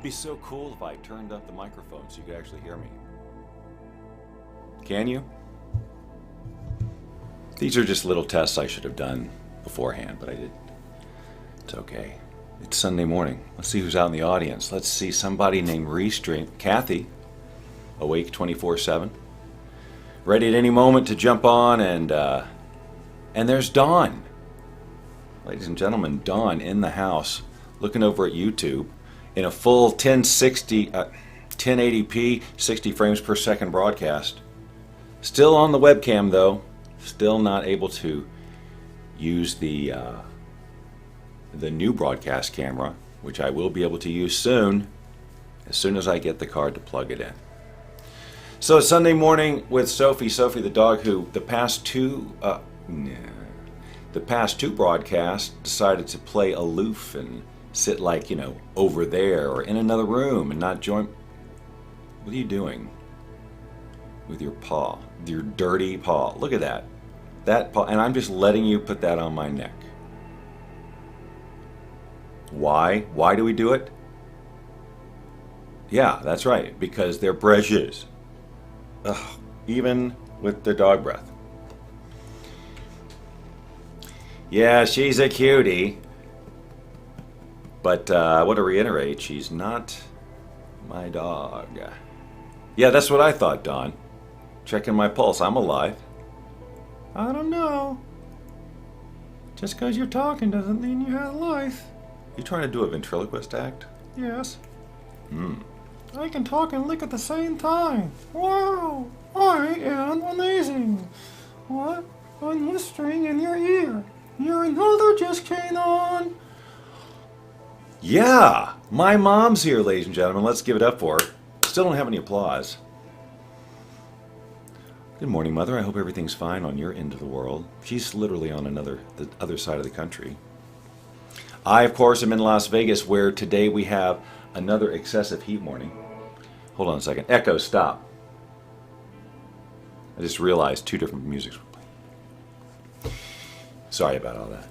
be so cool if I turned up the microphone so you could actually hear me. Can you? These are just little tests I should have done beforehand, but I didn't. It's okay. It's Sunday morning. Let's see who's out in the audience. Let's see somebody named Restream. Kathy, awake 24/7. Ready at any moment to jump on, and there's Dawn. Ladies and gentlemen, Dawn in the house, looking over at YouTube in a full 1080p, 60 frames per second broadcast. Still on the webcam though, still not able to use the new broadcast camera, which I will be able to use soon as I get the card to plug it in. So it's Sunday morning with Sophie. Sophie, the dog, who the past two broadcasts decided to play aloof and sit like, over there or in another room and not join. What are you doing with your paw? Your dirty paw. Look at that. That paw, and I'm just letting you put that on my neck. Why? Why do we do it? Yeah, that's right, because they're precious. Ugh, even with the dog breath. Yeah, she's a cutie. But I want to reiterate, she's not my dog. Yeah, that's what I thought, Don. Checking my pulse. I'm alive. I don't know. Just because you're talking doesn't mean you have life. You trying to do a ventriloquist act? Yes. I can talk and lick at the same time. Wow! I am amazing. What? I'm whispering in your ear. You're another just came on. Yeah! My mom's here, ladies and gentlemen. Let's give it up for her. Still don't have any applause. Good morning, Mother. I hope everything's fine on your end of the world. She's literally on the other side of the country. I, of course, am in Las Vegas, where today we have another excessive heat warning. Hold on a second. Echo, stop. I just realized two different musics were playing. Sorry about all that.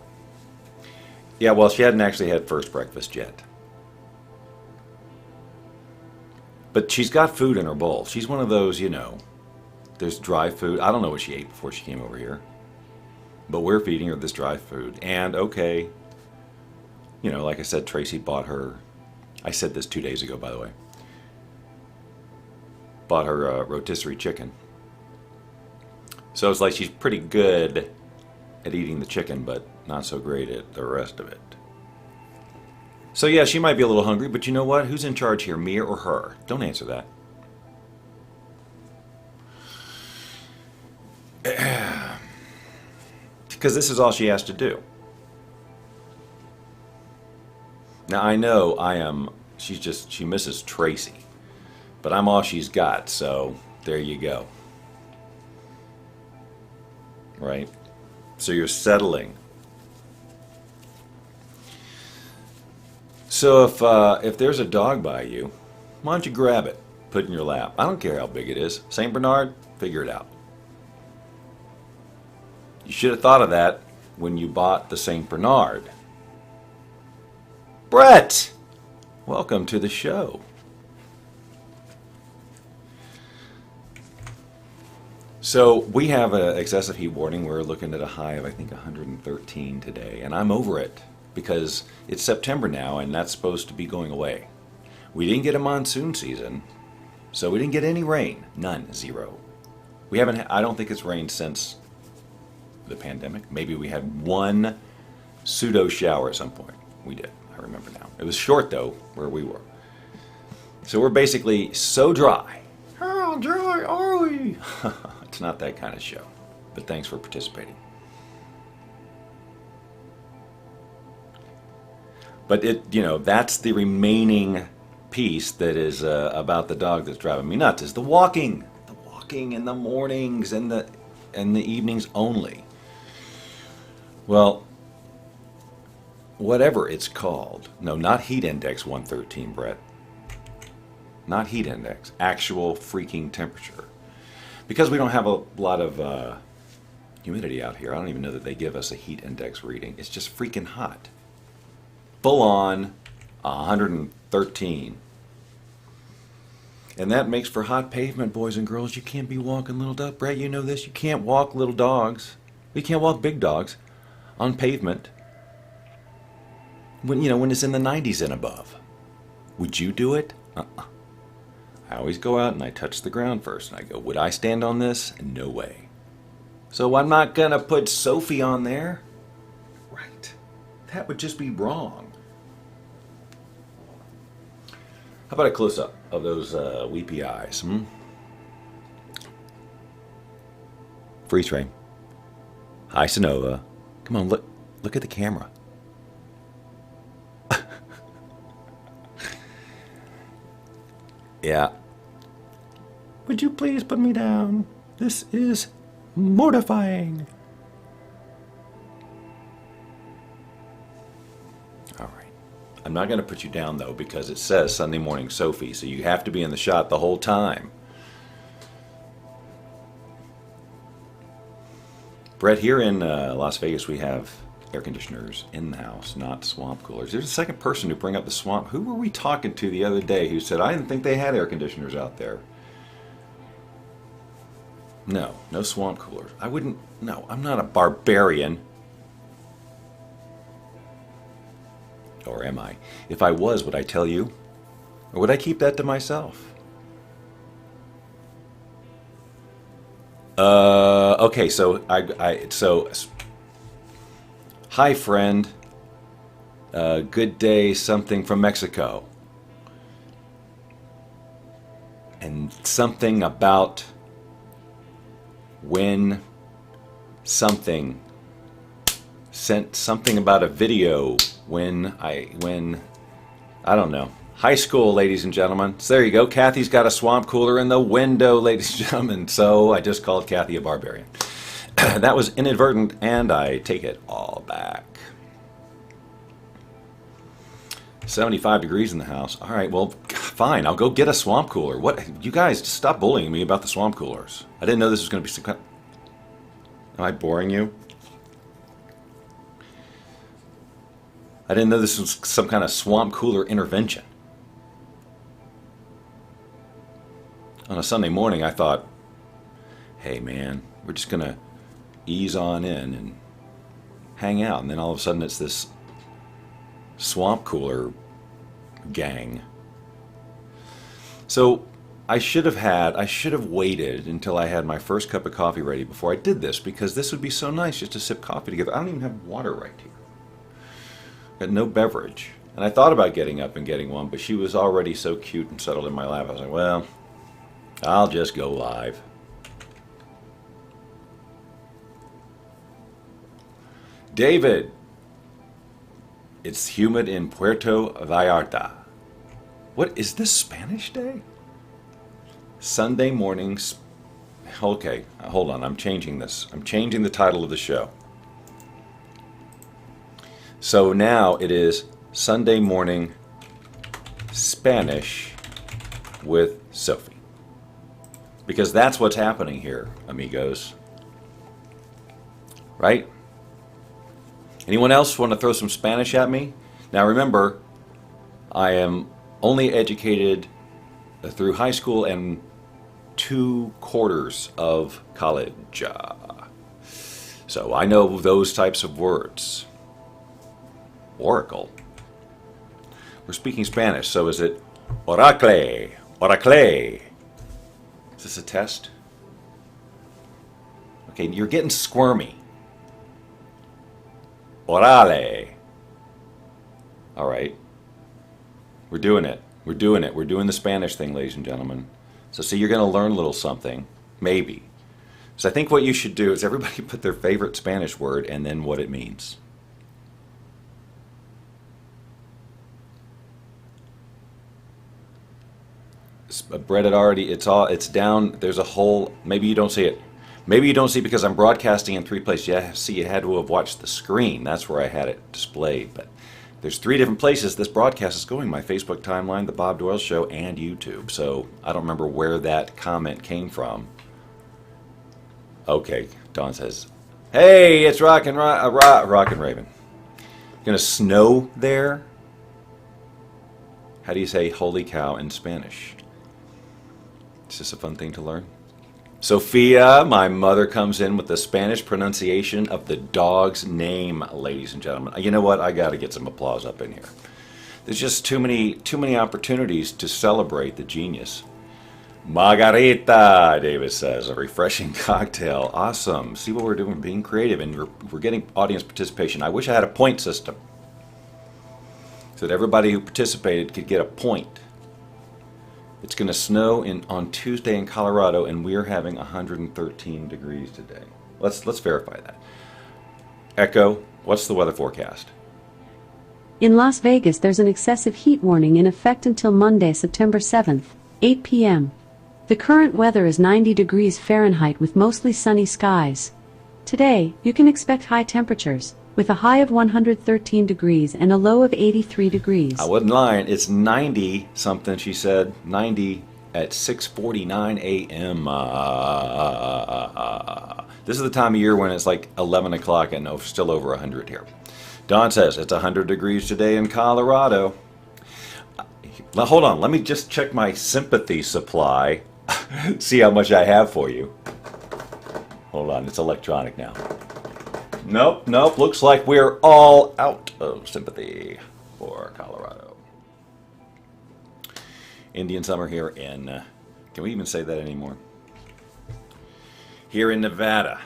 Yeah, well, she hadn't actually had first breakfast yet. But she's got food in her bowl. She's one of those, there's dry food. I don't know what she ate before she came over here. But we're feeding her this dry food. And, okay, like I said, Tracy bought her, I said this 2 days ago, by the way, bought her rotisserie chicken. So it's like she's pretty good at eating the chicken, but not so great at the rest of it. So yeah, she might be a little hungry, but you know what? Who's in charge here, me or her? Don't answer that. Because this is all she has to do. Now I know she misses Tracy, but I'm all she's got, so there you go. Right? So you're settling. So if there's a dog by you, why don't you grab it, put it in your lap? I don't care how big it is. St. Bernard, figure it out. You should have thought of that when you bought the St. Bernard. Brett, welcome to the show. So we have an excessive heat warning. We're looking at a high of, I think, 113 today. And I'm over it because it's September now and that's supposed to be going away. We didn't get a monsoon season, so we didn't get any rain. None. Zero. We haven't, I don't think it's rained since the pandemic. Maybe we had one pseudo shower at some point. We did. I remember now. It was short, though, where we were. So we're basically so dry. How dry are we? It's not that kind of show, but thanks for participating. But that's the remaining piece that is about the dog that's driving me nuts, is the walking in the mornings and the evenings only. Well, whatever it's called, no, not heat index 113, Brett. Not heat index, actual freaking temperature. Because we don't have a lot of humidity out here, I don't even know that they give us a heat index reading. It's just freaking hot. Full on 113 And that makes for hot pavement, boys and girls. You can't be walking little dogs. Brett, you know this. You can't walk little dogs. You can't walk big dogs on pavement when it's in the 90s and above. Would you do it? I always go out and I touch the ground first. And I go, would I stand on this? No way. So I'm not going to put Sophie on there. Right. That would just be wrong. How about a close-up of those weepy eyes? Freeze frame. Hi, Sonova. Come on, look at the camera. Yeah. Would you please put me down? This is mortifying. All right. I'm not going to put you down, though, because it says Sunday Morning Sophie, so you have to be in the shot the whole time. Brett, here in Las Vegas, we have air conditioners in the house, not swamp coolers. There's a second person who bring up the swamp. Who were we talking to the other day who said, I didn't think they had air conditioners out there? No swamp coolers. No, I'm not a barbarian. Or am I? If I was, would I tell you? Or would I keep that to myself? Okay, so hi friend, good day, something from Mexico. And something about when something sent something about a video when I don't know. High school, ladies and gentlemen. So there you go. Kathy's got a swamp cooler in the window, ladies and gentlemen. So I just called Kathy a barbarian. That was inadvertent, and I take it all back. 75 degrees in the house. All right, well, fine. I'll go get a swamp cooler. What? You guys, just stop bullying me about the swamp coolers. I didn't know this was going to be some kind. Am I boring you? I didn't know this was some kind of swamp cooler intervention. On a Sunday morning, I thought, hey man, we're just going to ease on in and hang out. And then all of a sudden it's this swamp cooler gang. So I should have waited until I had my first cup of coffee ready before I did this, because this would be so nice just to sip coffee together. I don't even have water right here. Got no beverage. And I thought about getting up and getting one, but she was already so cute and settled in my lap. I was like, well, I'll just go live. David, it's humid in Puerto Vallarta. What, is this Spanish Day? Sunday mornings. Okay, hold on, I'm changing this. I'm changing the title of the show. So now it is Sunday Morning Spanish with Sophie. Because that's what's happening here, amigos. Right? Anyone else want to throw some Spanish at me? Now remember, I am only educated through high school and 2/4 of college. So I know those types of words. Oracle. We're speaking Spanish, so is it oracle? Oracle. Is this a test? Okay, you're getting squirmy. Orale. All right. We're doing it. We're doing it. We're doing the Spanish thing, ladies and gentlemen. So see, you're going to learn a little something. Maybe. So I think what you should do is everybody put their favorite Spanish word and then what it means. Brett had already, it's down, there's a whole, maybe you don't see it. Maybe you don't see it because I'm broadcasting in 3 places. Yeah, see, you had to have watched the screen. That's where I had it displayed. But there's 3 different places this broadcast is going. My Facebook timeline, The Bob Doyle Show, and YouTube. So I don't remember where that comment came from. Okay, Dawn says, hey, it's Rockin' Raven. Gonna snow there? How do you say holy cow in Spanish? It's just a fun thing to learn. Sophia, my mother, comes in with the Spanish pronunciation of the dog's name, ladies and gentlemen. You know what? I got to get some applause up in here. There's just too many opportunities to celebrate the genius. Margarita, David says, a refreshing cocktail. Awesome. See what we're doing, being creative, and we're getting audience participation. I wish I had a point system so that everybody who participated could get a point. It's going to snow on Tuesday in Colorado, and we're having 113 degrees today. Let's verify that. Echo, what's the weather forecast? In Las Vegas, there's an excessive heat warning in effect until Monday, September 7th, 8 p.m. The current weather is 90 degrees Fahrenheit with mostly sunny skies. Today, you can expect high temperatures, with a high of 113 degrees and a low of 83 degrees. I wasn't lying. It's 90 something, she said. 90 at 6:49 a.m. This is the time of year when it's like 11 o'clock and still over 100 here. Don says it's 100 degrees today in Colorado. Now, hold on. Let me just check my sympathy supply. See how much I have for you. Hold on. It's electronic now. Nope. Looks like we're all out of sympathy for Colorado. Indian summer here in, can we even say that anymore? Here in Nevada.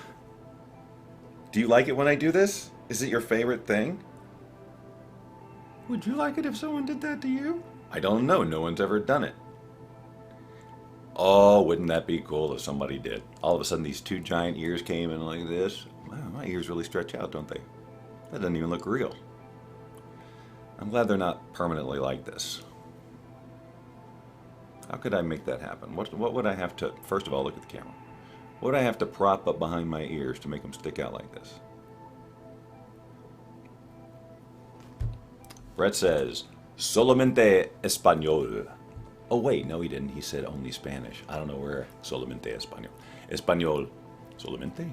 Do you like it when I do this? Is it your favorite thing? Would you like it if someone did that to you? I don't know. No one's ever done it. Oh, wouldn't that be cool if somebody did? All of a sudden these two giant ears came in like this. Wow, my ears really stretch out, don't they? That doesn't even look real. I'm glad they're not permanently like this. How could I make that happen? What would I have to, first of all, look at the camera. What would I have to prop up behind my ears to make them stick out like this? Brett says, solamente español. Oh, wait, no, he didn't. He said only Spanish. I don't know where solamente español. Español. Solamente?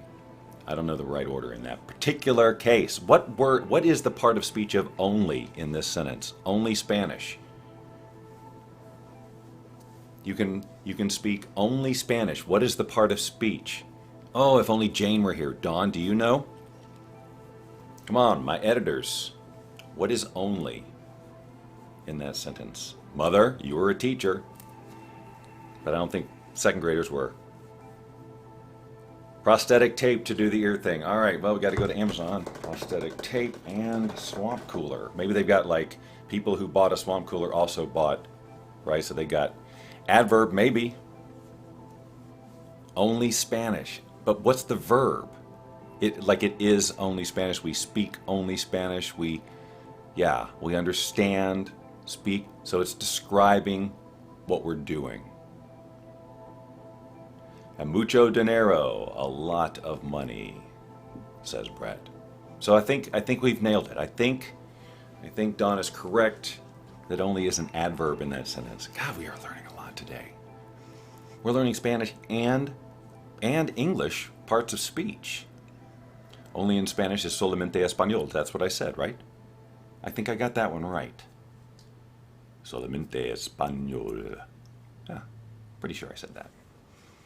I don't know the right order in that particular case. What is the part of speech of only in this sentence? Only Spanish. You can speak only Spanish. What is the part of speech? Oh, if only Jane were here. Dawn, do you know? Come on, my editors. What is only in that sentence? Mother, you were a teacher, but I don't think second graders were. Prosthetic tape to do the ear thing. All right, well, we got to go to Amazon. Prosthetic tape and swamp cooler. Maybe they've got like people who bought a swamp cooler also bought, right? So they got adverb, maybe. Only Spanish. But what's the verb? It is only Spanish. We speak only Spanish. We understand, speak. So it's describing what we're doing. And mucho dinero, a lot of money, says Brett. So I think we've nailed it. I think Don is correct that only is an adverb in that sentence. God, we are learning a lot today. We're learning Spanish and English parts of speech. Only in Spanish is solamente español. That's what I said, right? I think I got that one right. Solamente español. Yeah, pretty sure I said that.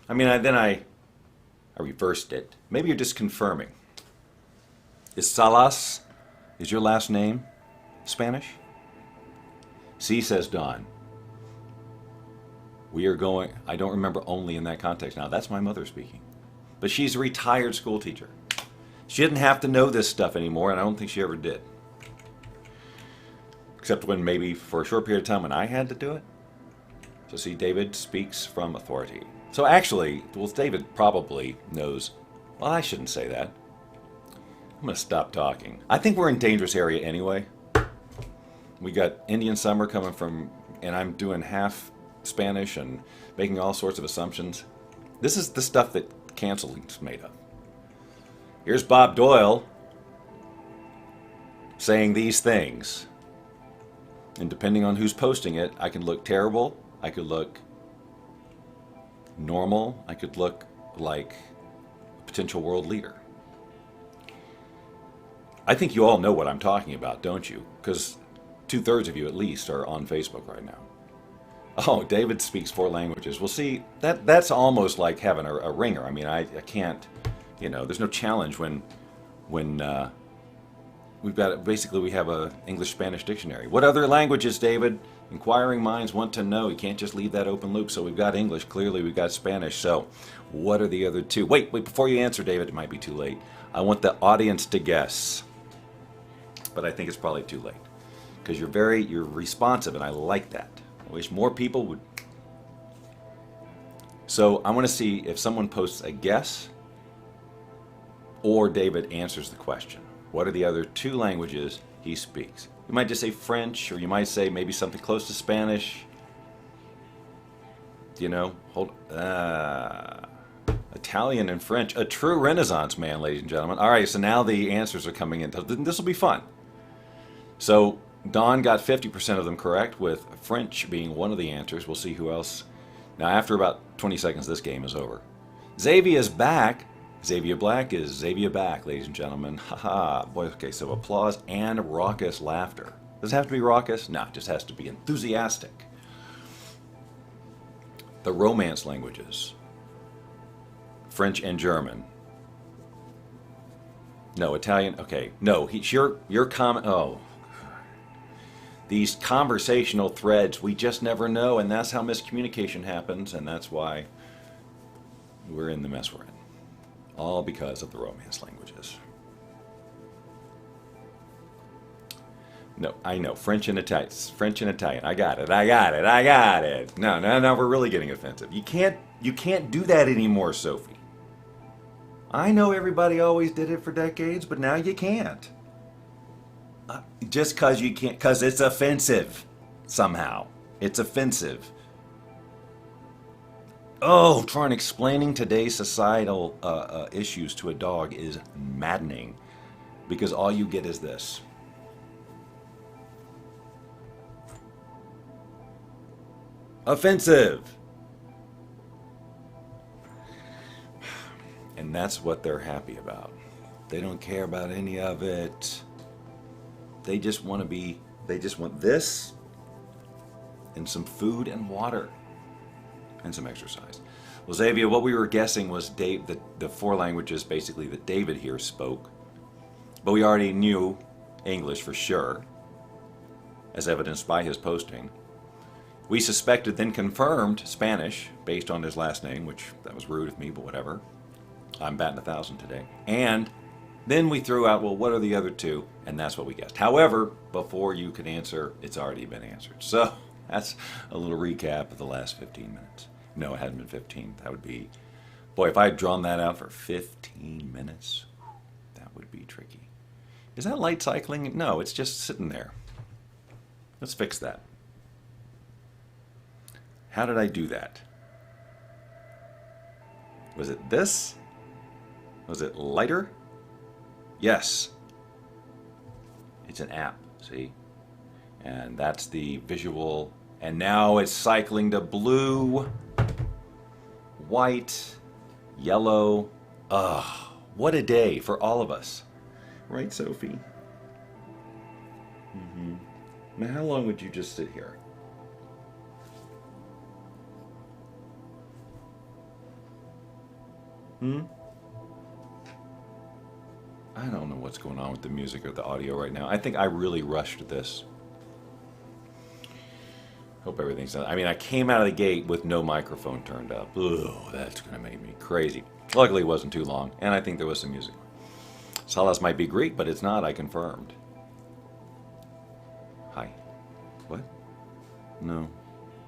I mean, I reversed it. Maybe you're just confirming. Is Salas, is your last name Spanish? C, says Don. We are going, I don't remember only in that context. Now, that's my mother speaking. But she's a retired school teacher. She didn't have to know this stuff anymore, and I don't think she ever did. Except when maybe for a short period of time when I had to do it. So see, David speaks from authority. So actually, well, David probably knows, well, I shouldn't say that. I'm going to stop talking. I think we're in dangerous area anyway. We got Indian summer coming from, and I'm doing half Spanish and making all sorts of assumptions. This is the stuff that canceling's made of. Here's Bob Doyle saying these things. And depending on who's posting it, I can look terrible, I could look normal, I could look like a potential world leader. I think you all know what I'm talking about, don't you? Because 2/3 of you at least are on Facebook right now. Oh, David speaks 4 languages. Well, see, that's almost like having a ringer. I mean, I can't, there's no challenge when we've got basically we have a English Spanish dictionary. What other languages, David? Inquiring minds want to know. You can't just leave that open loop. So we've got English. Clearly, we've got Spanish. So, what are the other two? Wait, before you answer, David, it might be too late. I want the audience to guess, but I think it's probably too late because you're responsive, and I like that. I wish more people would. So I want to see if someone posts a guess or David answers the question. What are the other 2 languages he speaks? You might just say French, or you might say maybe something close to Spanish. Italian and French. A true Renaissance man, ladies and gentlemen. All right, so now the answers are coming in. This will be fun. So Don got 50% of them correct, with French being one of the answers. We'll see who else. Now, after about 20 seconds, this game is over. Xavier's back. Xavier Black is Xavier back, ladies and gentlemen. Haha. Boy, okay, so applause and raucous laughter. Does it have to be raucous? No, it just has to be enthusiastic. The Romance languages. French and German. No, Italian. Okay. No, your comment. Oh. These conversational threads, we just never know, and that's how miscommunication happens, and that's why we're in the mess we're in. All because of the Romance languages. No, I know. French and Italian. French and Italian. I got it. No, we're really getting offensive. You can't do that anymore, Sophie. I know everybody always did it for decades, but now you can't. Just because you can't, because it's offensive somehow. It's offensive. Oh, trying explaining today's societal issues to a dog is maddening, because all you get is this. Offensive. And that's what they're happy about. They don't care about any of it. They just want this and some food and water and some exercise. Well, Xavier, what we were guessing was the 4 languages basically that David here spoke. But we already knew English for sure, as evidenced by his posting. We suspected, then confirmed, Spanish, based on his last name, which that was rude of me, but whatever. I'm batting 1,000 today. And then we threw out, well, what are the other 2? And that's what we guessed. However, before you could answer, it's already been answered. So that's a little recap of the last 15 minutes. No, it hadn't been 15. That would be, boy, if I had drawn that out for 15 minutes, that would be tricky. Is that light cycling? No, it's just sitting there. Let's fix that. How did I do that? Was it this? Was it lighter? Yes. It's an app, see? And that's the visual. And now it's cycling to blue, white, yellow. Ugh, what a day for all of us. Right, Sophie? Mm-hmm. Now, how long would you just sit here? I don't know what's going on with the music or the audio right now. I think I really rushed this. Hope everything's done. I mean, I came out of the gate with no microphone turned up. Ugh, that's going to make me crazy. Luckily, it wasn't too long, and I think there was some music. Salas might be Greek, but it's not. I confirmed. Hi. What? No.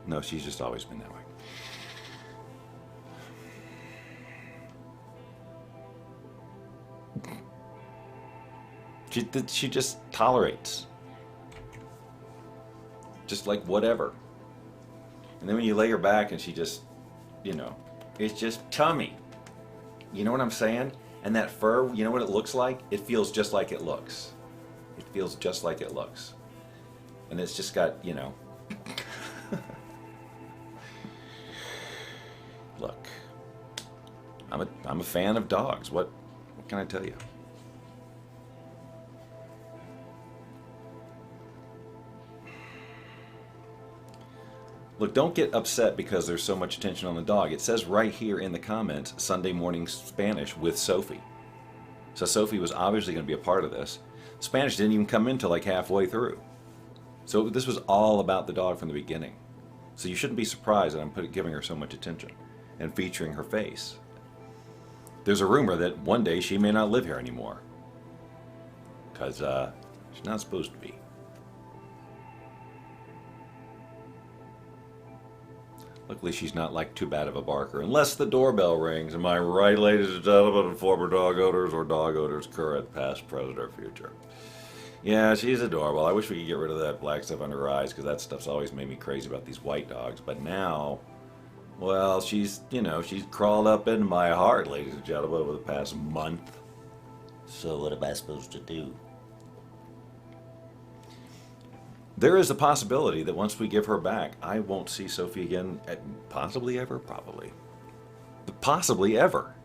No, she's just always been that way. She just tolerates. Just like whatever. And then when you lay her back and she just, it's just tummy. You know what I'm saying? And that fur, you know what it looks like? It feels just like it looks. It feels just like it looks. And it's just got, Look, I'm a fan of dogs. What can I tell you? Look, don't get upset because there's so much attention on the dog. It says right here in the comments, Sunday morning Spanish with Sophie. So Sophie was obviously going to be a part of this. Spanish didn't even come in till like halfway through. So this was all about the dog from the beginning. So you shouldn't be surprised that I'm giving her so much attention and featuring her face. There's a rumor that one day she may not live here anymore. Because she's not supposed to be. Luckily, she's not like too bad of a barker, unless the doorbell rings. Am I right, ladies and gentlemen, former dog owners or dog owners, current, past, present, or future? Yeah, she's adorable. I wish we could get rid of that black stuff under her eyes, because that stuff's always made me crazy about these white dogs. But now, well, she's crawled up into my heart, ladies and gentlemen, over the past month. So what am I supposed to do? There is a possibility that once we give her back, I won't see Sophie again, possibly ever, probably. But possibly ever.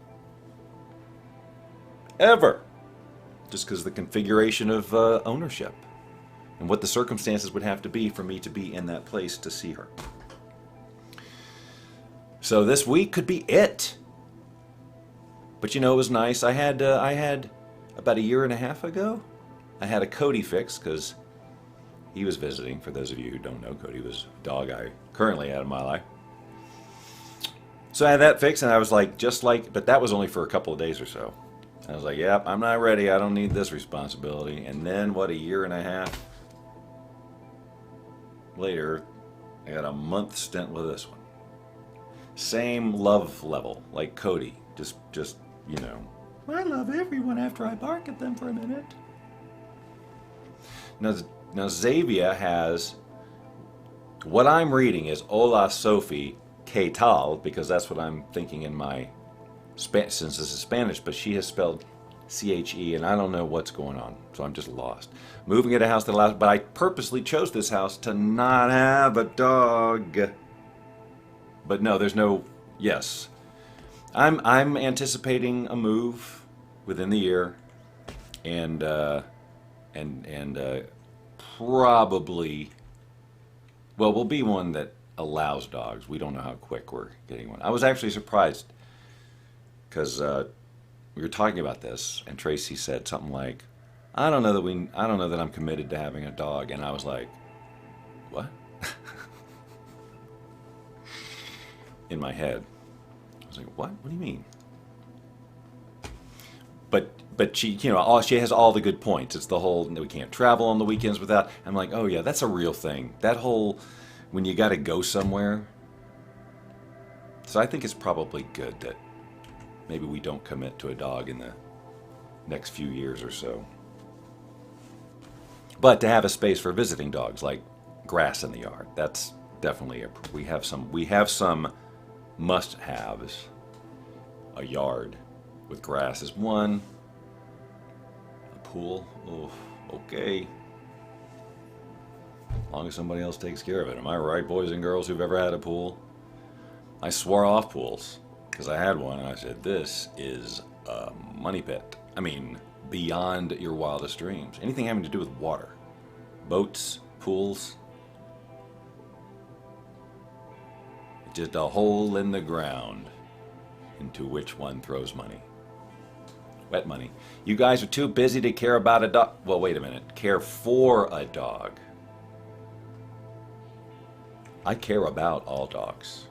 Ever. Just because of the configuration of ownership and what the circumstances would have to be for me to be in that place to see her. So this week could be it. But you know, it was nice. I had about a year and a half ago, I had a Cody fix because he was visiting. For those of you who don't know, Cody was a dog I currently had in my life. So I had that fixed, and I was like, but that was only for a couple of days or so. I was like, yep, I'm not ready. I don't need this responsibility. And then, what, a year and a half later, I got a month stint with this one. Same love level, like Cody. Just, I love everyone after I bark at them for a minute. Now Xavier has, what I'm reading is Hola Sophie, ¿qué tal? Because that's what I'm thinking in my, since this is Spanish, but she has spelled C-H-E, and I don't know what's going on, so I'm just lost. Moving at a house that allows, but I purposely chose this house to not have a dog. But no, there's no, yes. I'm anticipating a move within the year, and probably, well, will be one that allows dogs. We don't know how quick we're getting one. I was actually surprised because we were talking about this, and Tracy said something like, I don't know that I'm committed to having a dog," and I was like, "What?" In my head, I was like, "What? What do you mean?" But she, she has all the good points. It's the whole, we can't travel on the weekends without. I'm like, oh yeah, that's a real thing. That whole, when you got to go somewhere. So I think it's probably good that maybe we don't commit to a dog in the next few years or so. But to have a space for visiting dogs, like grass in the yard, that's definitely we have some must-haves. A yard with grass is one. A pool, oh, okay. As long as somebody else takes care of it. Am I right, boys and girls who've ever had a pool? I swore off pools because I had one, and I said, this is a money pit. I mean, beyond your wildest dreams. Anything having to do with water. Boats, pools. Just a hole in the ground into which one throws money. Wet money. You guys are too busy to care about a dog. Well, wait a minute. Care for a dog. I care about all dogs.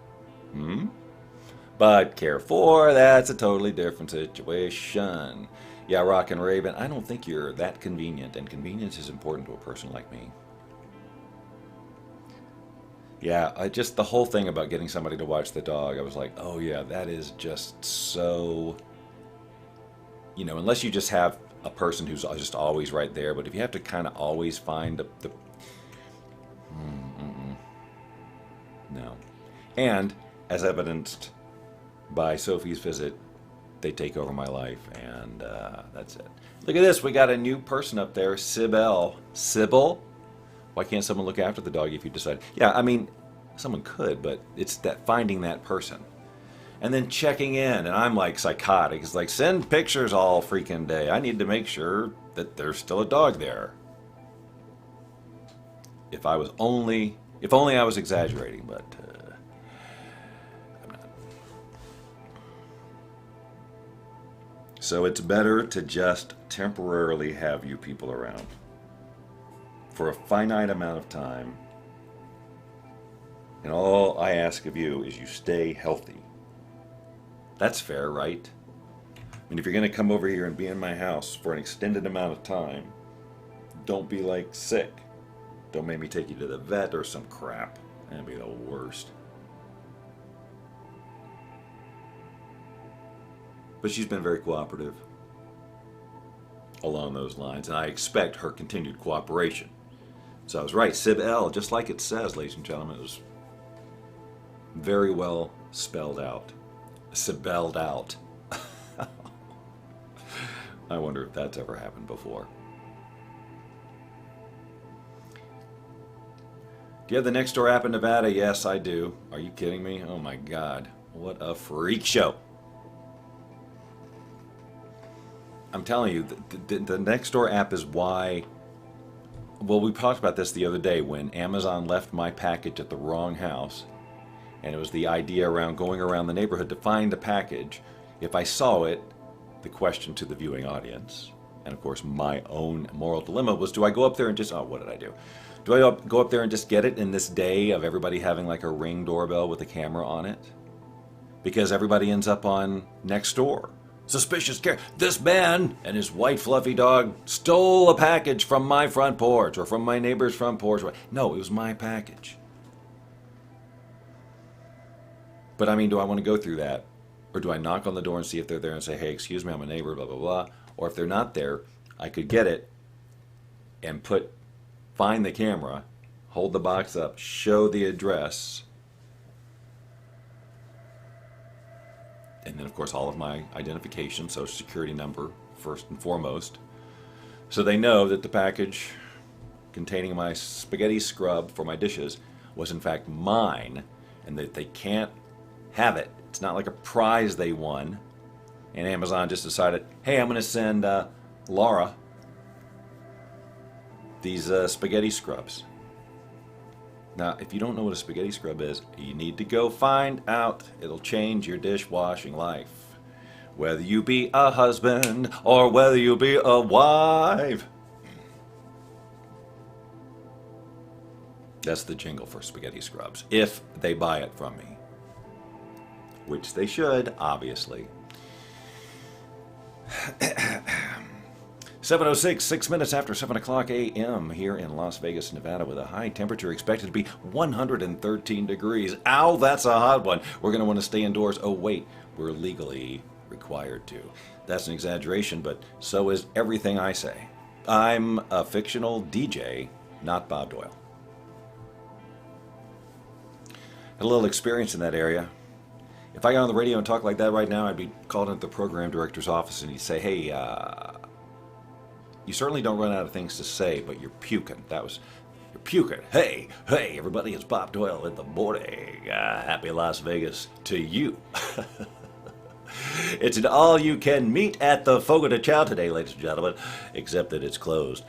But care for, that's a totally different situation. Yeah, Rock and Raven, I don't think you're that convenient, and convenience is important to a person like me. Yeah, just the whole thing about getting somebody to watch the dog, I was like, oh yeah, that is just so, unless you just have a person who's just always right there, but if you have to kind of always find the no. And, as evidenced by Sophie's visit, they take over my life, and that's it. Look at this, we got a new person up there, Sybil. Sybil? Why can't someone look after the dog if you decide? Yeah, I mean, someone could, but it's that finding that person. And then checking in, and I'm like psychotic. It's like, send pictures all freaking day. I need to make sure that there's still a dog there. If I was only If only I was exaggerating, but I'm not. So it's better to just temporarily have you people around for a finite amount of time. And all I ask of you is you stay healthy. That's fair, right? I mean, if you're going to come over here and be in my house for an extended amount of time, don't be like sick. Don't make me take you to the vet or some crap. That'd be the worst. But she's been very cooperative along those lines, and I expect her continued cooperation. So I was right. Sib L, just like it says, ladies and gentlemen, it was very well spelled out. Sibelled out. I wonder if that's ever happened before. Do you have the Nextdoor app in Nevada? Yes, I do. Are you kidding me? Oh my God. What a freak show. I'm telling you, the Nextdoor app is why... Well, we talked about this the other day when Amazon left my package at the wrong house. And it was the idea around going around the neighborhood to find the package. If I saw it, the question to the viewing audience, and of course my own moral dilemma was, do I go up there and just, oh, what did I do? Do I go up there and just get it in this day of everybody having like a Ring doorbell with a camera on it? Because everybody ends up on Nextdoor. Suspicious care. This man and his white fluffy dog stole a package from my front porch or from my neighbor's front porch. No, it was my package. But I mean, do I want to go through that? Or do I knock on the door and see if they're there and say, hey, excuse me, I'm a neighbor, blah, blah, blah. Or if they're not there, I could get it and find the camera, hold the box up, show the address, and then of course all of my identification, social security number, first and foremost, so they know that the package containing my spaghetti scrub for my dishes was in fact mine, and that they can't have it. It's not like a prize they won, and Amazon just decided, hey, I'm going to send Laura these spaghetti scrubs. Now, if you don't know what a spaghetti scrub is, you need to go find out. It'll change your dishwashing life. Whether you be a husband or whether you be a wife. That's the jingle for spaghetti scrubs, if they buy it from me. Which they should, obviously. 7:06, 6 minutes after 7 o'clock a.m. here in Las Vegas, Nevada, with a high temperature expected to be 113 degrees. Ow, that's a hot one. We're going to want to stay indoors. Oh, wait, we're legally required to. That's an exaggeration, but so is everything I say. I'm a fictional DJ, not Bob Doyle. Had a little experience in that area. If I got on the radio and talked like that right now, I'd be called into the program director's office and he'd say, hey, you certainly don't run out of things to say, but you're puking. You're puking. Hey, everybody, it's Bob Doyle in the morning. Happy Las Vegas to you. It's an all-you-can-meet at the Fogo de Chao today, ladies and gentlemen, except that it's closed.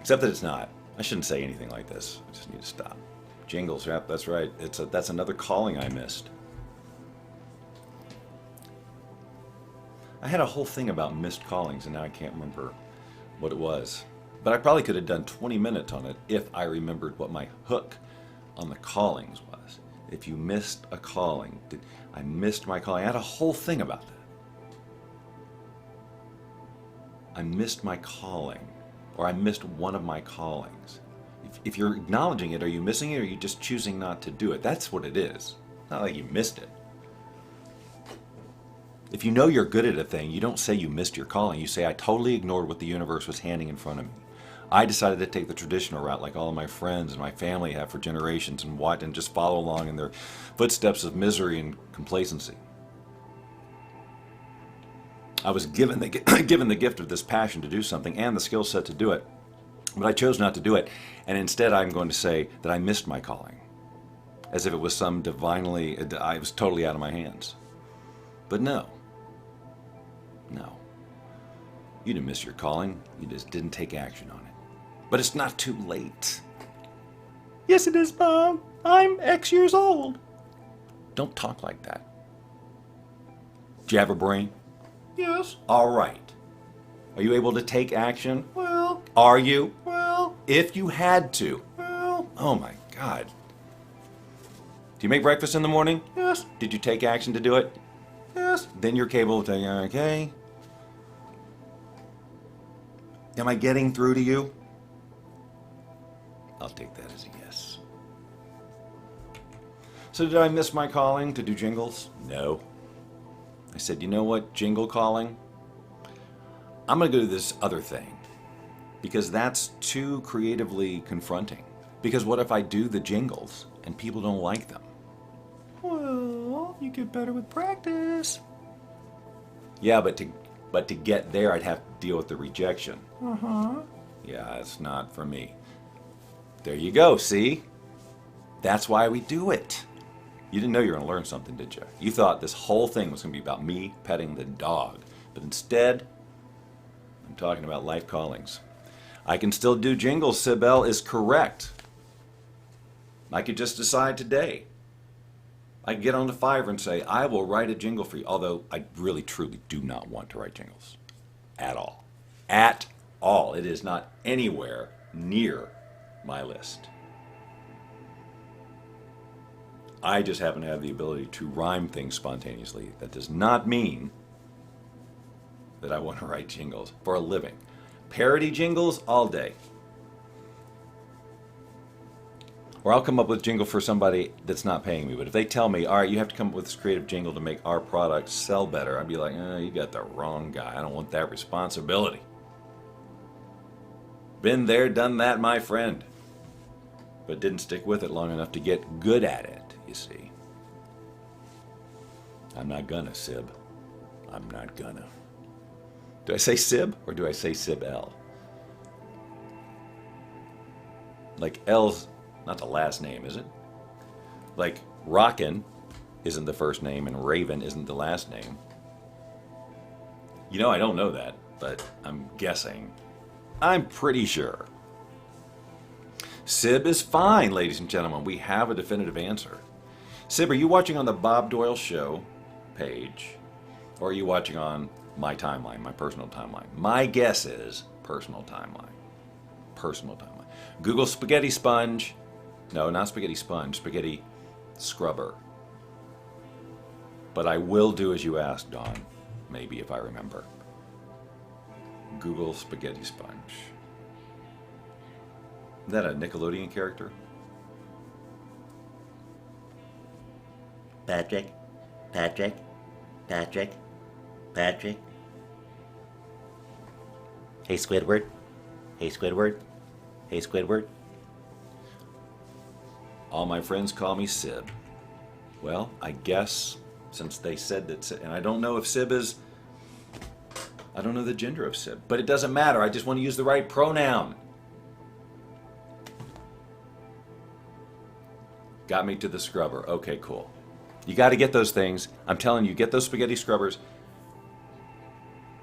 Except that it's not. I shouldn't say anything like this. I just need to stop. Jingles, yep, that's right. That's another calling I missed. I had a whole thing about missed callings, and now I can't remember what it was. But I probably could have done 20 minutes on it if I remembered what my hook on the callings was. If you missed a calling, I missed my calling. I had a whole thing about that. I missed my calling, or I missed one of my callings. If you're acknowledging it, are you missing it, or are you just choosing not to do it? That's what it is. Not like you missed it. If you know you're good at a thing, you don't say you missed your calling. You say, I totally ignored what the universe was handing in front of me. I decided to take the traditional route like all of my friends and my family have for generations and just follow along in their footsteps of misery and complacency. I was given the gift of this passion to do something and the skill set to do it, but I chose not to do it. And instead I'm going to say that I missed my calling, as if it was I was totally out of my hands. But no. You didn't miss your calling. You just didn't take action on it. But it's not too late. Yes, it is, Mom. I'm X years old. Don't talk like that. Do you have a brain? Yes. All right. Are you able to take action? Well. Are you? Well. If you had to. Well. Oh my God. Do you make breakfast in the morning? Yes. Did you take action to do it? Yes. Then you're capable of taking, okay. Am I getting through to you? I'll take that as a yes. So did I miss my calling to do jingles? No. I said, you know what, jingle calling? I'm going to go do this other thing because that's too creatively confronting. Because what if I do the jingles and people don't like them? Well, you get better with practice. Yeah, but to get there, I'd have to deal with the rejection. Uh-huh. Yeah, it's not for me. There you go, see? That's why we do it. You didn't know you were going to learn something, did you? You thought this whole thing was going to be about me petting the dog. But instead, I'm talking about life callings. I can still do jingles, Sibel is correct. I could just decide today. I could get on the Fiverr and say, I will write a jingle for you. Although I really, truly do not want to write jingles. At all. At all. It is not anywhere near my list. I just happen to have the ability to rhyme things spontaneously. That does not mean that I want to write jingles for a living. Parody jingles all day. Or I'll come up with a jingle for somebody that's not paying me. But if they tell me, all right, you have to come up with this creative jingle to make our product sell better, I'd be like, you got the wrong guy. I don't want that responsibility. Been there, done that, my friend. But didn't stick with it long enough to get good at it, you see. I'm not gonna, Sib. I'm not gonna. Do I say Sib or do I say Sib-L? Like L's not the last name, is it? Like Rockin' isn't the first name and Raven isn't the last name. You know, I don't know that, but I'm guessing. I'm pretty sure. Sib is fine, ladies and gentlemen. We have a definitive answer. Sib, are you watching on the Bob Doyle Show page? Or are you watching on my timeline, my personal timeline? My guess is personal timeline. Personal timeline. Google spaghetti sponge. No, not spaghetti sponge. Spaghetti scrubber. But I will do as you asked, Dawn. Maybe if I remember. Google spaghetti sponge. Is that a Nickelodeon character? Patrick, Patrick, Patrick, Patrick. Hey Squidward, hey Squidward, hey Squidward. All my friends call me Sib. Well, I guess since they said that, and I don't know if Sib is, I don't know the gender of Sib, but it doesn't matter. I just want to use the right pronoun. Got me to the scrubber. Okay, cool. You got to get those things. I'm telling you, get those spaghetti scrubbers.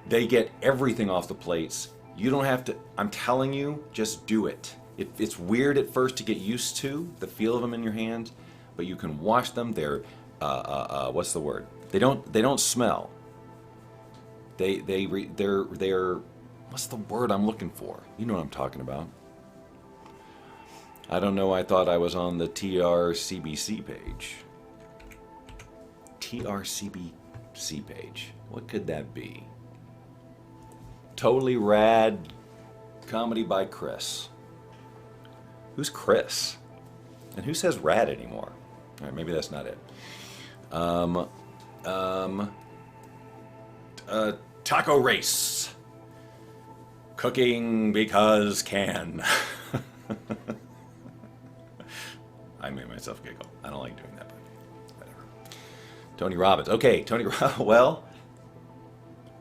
They get everything off the plates. You don't have to, I'm telling you, just do it. It's weird at first to get used to the feel of them in your hands, but you can wash them. They're, what's the word? They don't smell. They're, what's the word I'm looking for? You know what I'm talking about. I don't know, I thought I was on the TRCBC page. TRCBC page. What could that be? Totally Rad Comedy by Chris. Who's Chris? And who says rad anymore? All right, maybe that's not it. Taco race. Cooking because can. I made myself giggle. I don't like doing that, but whatever. Tony Robbins. Okay, Tony Robbins. Well,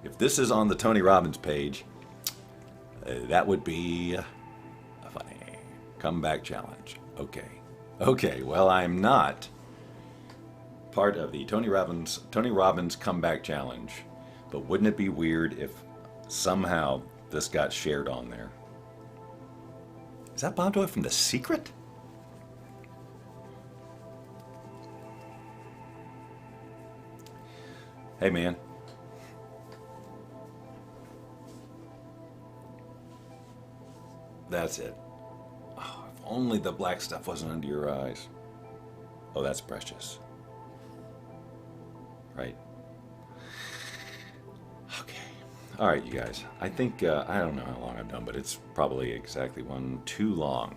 if this is on the Tony Robbins page, that would be a funny comeback challenge. Okay, well, I'm not part of the Tony Robbins comeback challenge, but wouldn't it be weird if somehow this got shared on there? Is that Bob Doyle from The Secret? Hey, man. That's it. Oh, if only the black stuff wasn't under your eyes. Oh, that's precious. Right. Okay. All right, you guys. I think, I don't know how long I've done, but it's probably exactly one too long.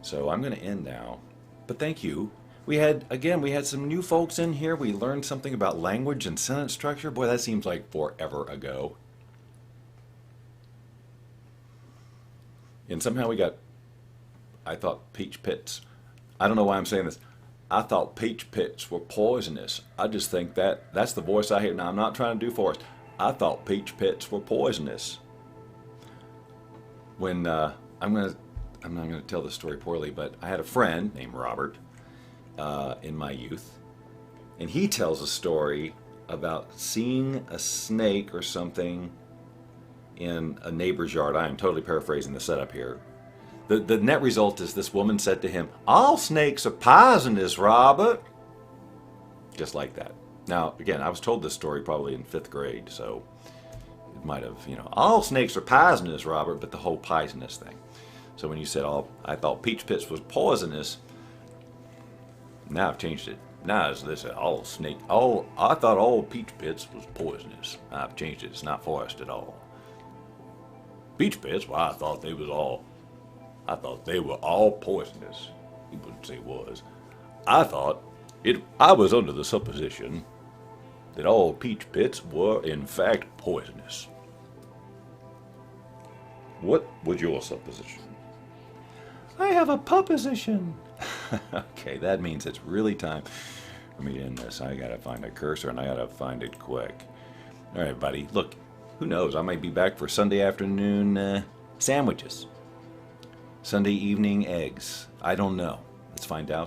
So I'm going to end now. But thank you. We had some new folks in here. We learned something about language and sentence structure. Boy, that seems like forever ago. And somehow I thought peach pits. I don't know why I'm saying this. I thought peach pits were poisonous. I just think that's the voice I hear. Now, I'm not trying to do Forrest. I thought peach pits were poisonous. When, I'm not going to tell this story poorly, but I had a friend named Robert in my youth. And he tells a story about seeing a snake or something in a neighbor's yard. I am totally paraphrasing the setup here. The net result is this woman said to him, "All snakes are poisonous, Robert." Just like that. Now, again, I was told this story probably in 5th grade, so it might have, all snakes are poisonous, Robert, but the whole poisonous thing. So when you said, I thought peach pits was poisonous, now I've changed it. Now it's this, I thought all peach pits was poisonous. I've changed it. It's not forest at all. Peach pits, well, I thought they were all poisonous. He wouldn't say was. I was under the supposition that all peach pits were in fact poisonous. What was your supposition? I have a pupposition. Okay, that means it's really time for me to end this. I gotta find a cursor and I gotta find it quick. All right, buddy. Look, who knows? I might be back for Sunday afternoon sandwiches. Sunday evening eggs. I don't know. Let's find out.